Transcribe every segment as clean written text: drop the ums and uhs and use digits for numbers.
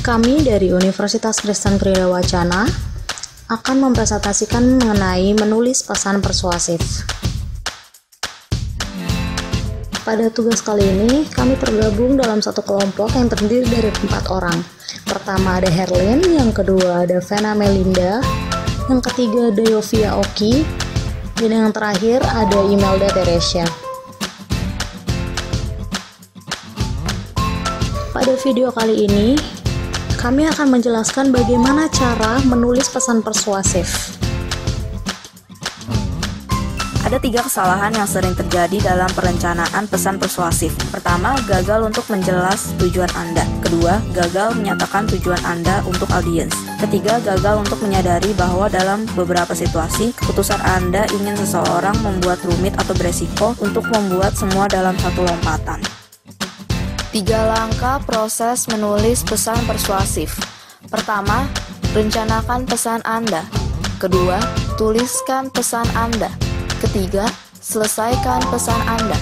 Kami dari Universitas Kristen Tridaya Wacana akan mempresentasikan mengenai menulis pesan persuasif. Pada tugas kali ini, kami tergabung dalam satu kelompok yang terdiri dari 4 orang. Pertama ada Herlin, yang kedua ada Vena Melinda, yang ketiga ada Yovia Oki, dan yang terakhir ada Imelda Teresia. Pada video kali ini, kami akan menjelaskan bagaimana cara menulis pesan persuasif. Ada 3 kesalahan yang sering terjadi dalam perencanaan pesan persuasif. Pertama, gagal untuk menjelas tujuan Anda. Kedua, gagal menyatakan tujuan Anda untuk audiens. Ketiga, gagal untuk menyadari bahwa dalam beberapa situasi, keputusan Anda ingin seseorang membuat rumit atau beresiko untuk membuat semua dalam satu lompatan. 3 langkah proses menulis pesan persuasif. Pertama, rencanakan pesan Anda. Kedua, tuliskan pesan Anda. Ketiga, selesaikan pesan Anda.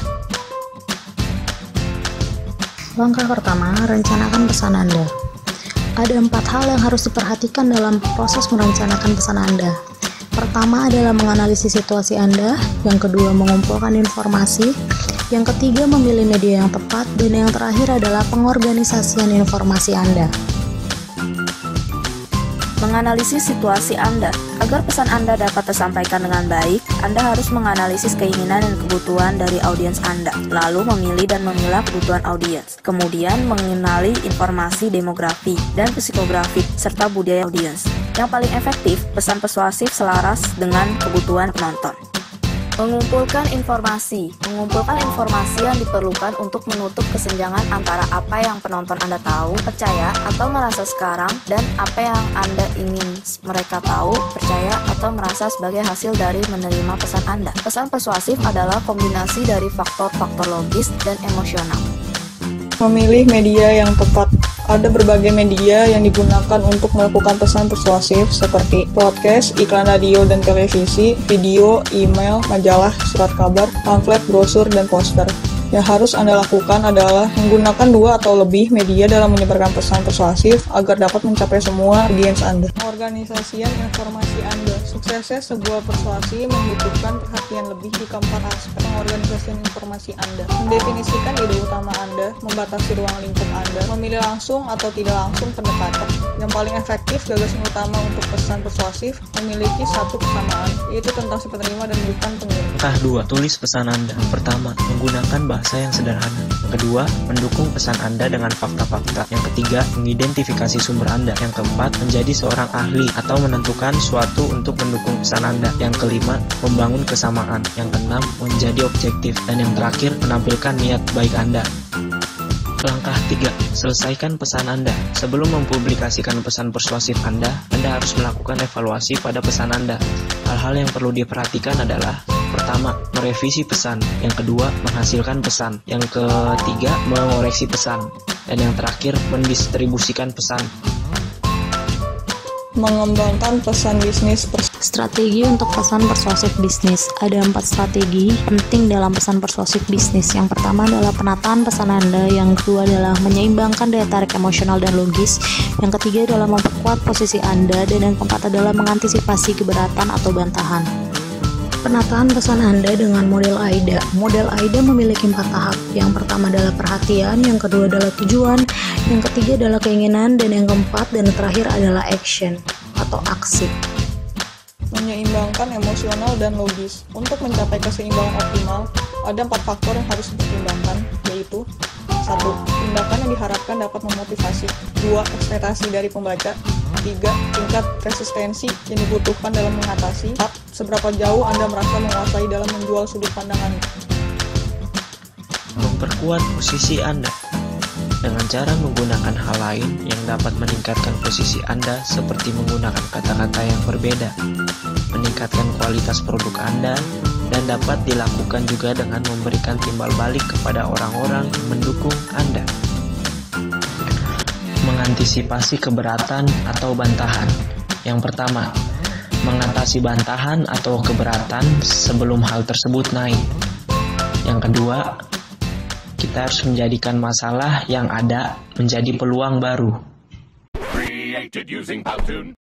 Langkah pertama, rencanakan pesan Anda. Ada 4 hal yang harus diperhatikan dalam proses merencanakan pesan Anda. Pertama adalah menganalisis situasi Anda, yang kedua mengumpulkan informasi, yang ketiga memilih media yang tepat, dan yang terakhir adalah pengorganisasian informasi Anda. Menganalisis situasi Anda. Agar pesan Anda dapat tersampaikan dengan baik, Anda harus menganalisis keinginan dan kebutuhan dari audiens Anda, lalu memilih dan memilah kebutuhan audiens. Kemudian mengenali informasi demografi dan psikografi serta budaya audiens. Yang paling efektif, pesan persuasif selaras dengan kebutuhan penonton. Mengumpulkan informasi. Mengumpulkan informasi yang diperlukan untuk menutup kesenjangan antara apa yang penonton Anda tahu, percaya, atau merasa sekarang, dan apa yang Anda ingin mereka tahu, percaya, atau merasa sebagai hasil dari menerima pesan Anda. Pesan persuasif adalah kombinasi dari faktor-faktor logis dan emosional. Memilih media yang tepat. Ada berbagai media yang digunakan untuk melakukan pesan persuasif seperti podcast, iklan radio dan televisi, video, email, majalah, surat kabar, pamflet, brosur, dan poster. Yang harus Anda lakukan adalah menggunakan 2 atau lebih media dalam menyebarkan pesan persuasif agar dapat mencapai semua audiens Anda. Organisasian informasi Anda. Suksesnya sebuah persuasi membutuhkan perhatian lebih di keempat aspek pengorganisasian informasi Anda. Mendefinisikan ide utama Anda, membatasi ruang lingkup Anda, memilih langsung atau tidak langsung pendekatan. Yang paling efektif, gagasan utama untuk pesan persuasif memiliki satu kesamaan, yaitu tentang si penerima dan bukan pengirim. Langkah 2. Tulis pesan Anda. Pertama, menggunakan bahasa yang sederhana. Yang kedua, mendukung pesan Anda dengan fakta-fakta. Yang ketiga, mengidentifikasi sumber Anda. Yang keempat, menjadi seorang ahli atau menentukan suatu untuk mendukung pesan Anda. Yang kelima, membangun kesamaan. Yang keenam, menjadi objektif. Dan yang terakhir, menampilkan niat baik Anda. Langkah 3. Selesaikan pesan Anda. Sebelum mempublikasikan pesan persuasif Anda harus melakukan evaluasi pada pesan Anda. Hal-hal yang perlu diperhatikan adalah: pertama, merevisi pesan. Yang kedua, menghasilkan pesan. Yang ketiga, mengoreksi pesan. Dan yang terakhir, mendistribusikan pesan. Mengembangkan pesan bisnis Strategi untuk pesan persuasif bisnis. Ada 4 strategi penting dalam pesan persuasif bisnis. Yang pertama adalah penataan pesan Anda. Yang kedua adalah menyeimbangkan daya tarik emosional dan logis. Yang ketiga adalah memperkuat posisi Anda. Dan yang keempat adalah mengantisipasi keberatan atau bantahan. Penataan pesan Anda dengan model AIDA. Model AIDA memiliki 4 tahap. Yang pertama adalah perhatian, yang kedua adalah tujuan, yang ketiga adalah keinginan, dan yang keempat dan terakhir adalah action atau aksi. Menyeimbangkan emosional dan logis. Untuk mencapai keseimbangan optimal, ada 4 faktor yang harus dipertimbangkan, yaitu: 1. Tindakan yang diharapkan dapat memotivasi. 2. Ekspektasi dari pembaca. 3. Tingkat resistensi yang dibutuhkan dalam mengatasi. 4. Seberapa jauh Anda merasa menguasai dalam menjual sudut pandangan. Memperkuat posisi Anda dengan cara menggunakan hal lain yang dapat meningkatkan posisi Anda, seperti menggunakan kata-kata yang berbeda, meningkatkan kualitas produk Anda, dan dapat dilakukan juga dengan memberikan timbal balik kepada orang-orang yang mendukung Anda. Mengantisipasi keberatan atau bantahan. Yang pertama, mengatasi bantahan atau keberatan sebelum hal tersebut naik. Yang kedua, kita harus menjadikan masalah yang ada menjadi peluang baru. created using Powtoon.